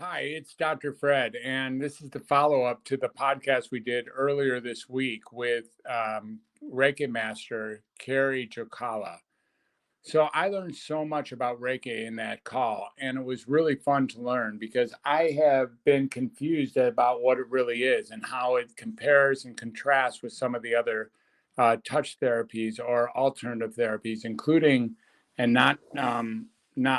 Hi, it's Dr. Fred, and this is the follow up to the podcast we did earlier this week with Reiki Master Kerri Jokala. So I learned so much about Reiki in that call, and it was really fun to learn because I have been confused about what it really is and how it compares and contrasts with some of the other touch therapies or alternative therapies, including and not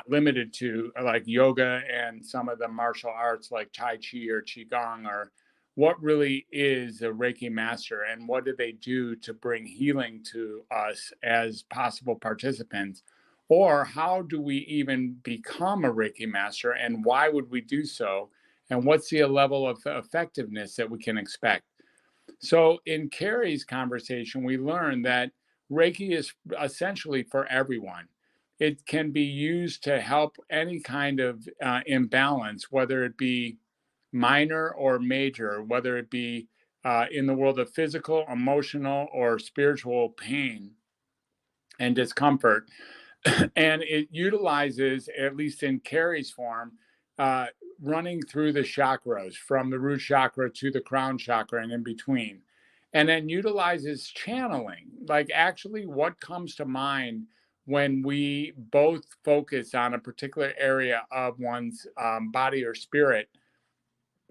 limited to like yoga and some of the martial arts like Tai Chi or Qigong, or what really is a Reiki master and what do they do to bring healing to us as possible participants? Or how do we even become a Reiki master and why would we do so? And what's the level of effectiveness that we can expect? So, in Kerri's conversation, we learned that Reiki is essentially for everyone. It can be used to help any kind of imbalance, whether it be minor or major, whether it be in the world of physical, emotional, or spiritual pain and discomfort. And it utilizes, at least in Kerri's form, uh, running through the chakras from the root chakra to the crown chakra and in between. And then utilizes channeling, like actually what comes to mind when we both focus on a particular area of one's body or spirit,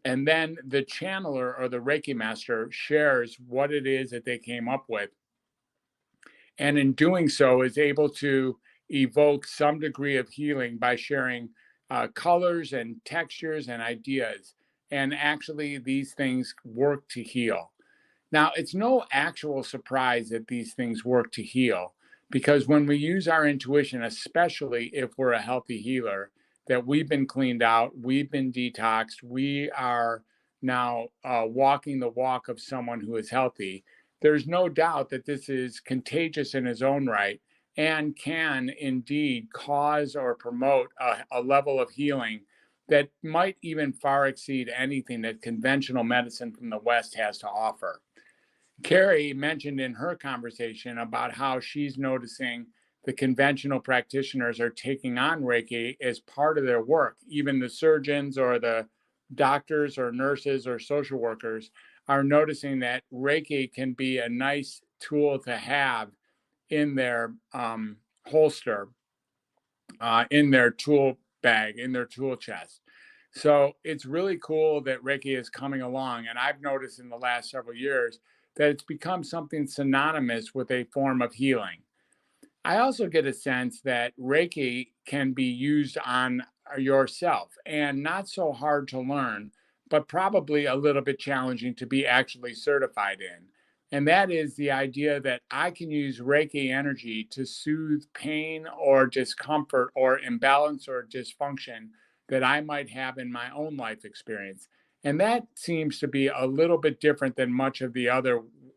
and then the channeler or the Reiki master shares what it is that they came up with. And in doing so, is able to evoke some degree of healing by sharing colors and textures and ideas. And actually, these things work to heal. Now, it's no actual surprise that these things work to heal because when we use our intuition, especially if we're a healthy healer, that we've been cleaned out, we've been detoxed, we are now walking the walk of someone who is healthy. There's no doubt that this is contagious in its own right and can indeed cause or promote a level of healing that might even far exceed anything that conventional medicine from the West has to offer. Kerri mentioned in her conversation about how she's noticing the conventional practitioners are taking on Reiki as part of their work. Even the surgeons or the doctors or nurses or social workers are noticing that Reiki can be a nice tool to have in their holster, in their tool bag, in their tool chest. So it's really cool that Reiki is coming along. And I've noticed in the last several years that it's become something synonymous with a form of healing. I also get a sense that Reiki can be used on yourself and not so hard to learn, but probably a little bit challenging to be actually certified in. And that is the idea that I can use Reiki energy to soothe pain or discomfort or imbalance or dysfunction that I might have in my own life experience. And that seems to be a little bit different than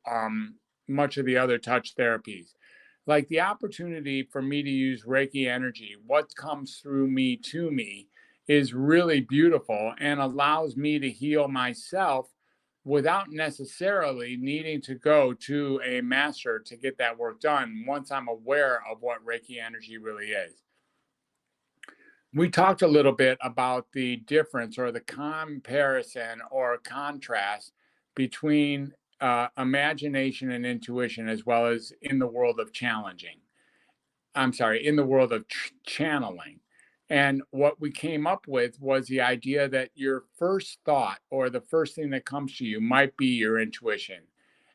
um, much of the other touch therapies, like the opportunity for me to use Reiki energy, what comes through me to me, is really beautiful and allows me to heal myself without necessarily needing to go to a master to get that work done once I'm aware of what Reiki energy really is. We talked a little bit about the difference or the comparison or contrast between imagination and intuition, as well as in the world of challenging. I'm sorry, in the world of channeling. And what we came up with was the idea that your first thought or the first thing that comes to you might be your intuition.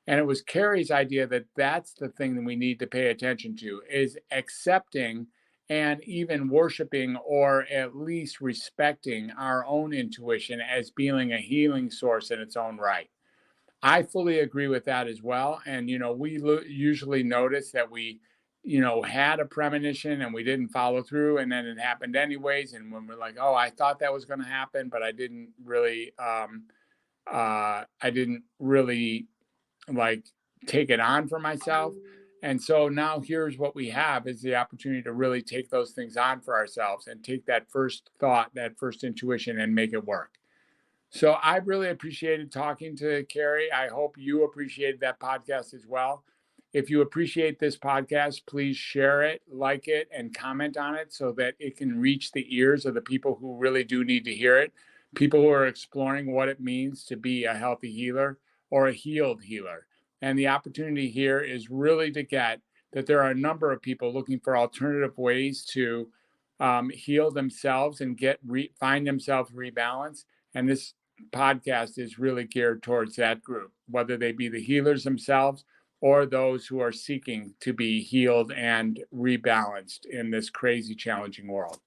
And it was Kerri's idea that that's the thing that we need to pay attention to is accepting and even worshiping or at least respecting our own intuition as being a healing source in its own right. I fully agree with that as well. And, we usually notice that we, had a premonition and we didn't follow through and then it happened anyways. And when we're like, oh, I thought that was going to happen, but I didn't really like take it on for myself. And so now here's what we have is the opportunity to really take those things on for ourselves and take that first thought, that first intuition and make it work. So I really appreciated talking to Kerri. I hope you appreciated that podcast as well. If you appreciate this podcast, please share it, like it, and comment on it so that it can reach the ears of the people who really do need to hear it. people who are exploring what it means to be a healthy healer or a healed healer. And the opportunity here is really to get that there are a number of people looking for alternative ways to heal themselves and find themselves rebalanced. And this podcast is really geared towards that group, whether they be the healers themselves or those who are seeking to be healed and rebalanced in this crazy, challenging world.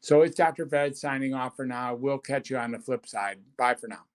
So it's Dr. Ved signing off for now. We'll catch you on the flip side. Bye for now.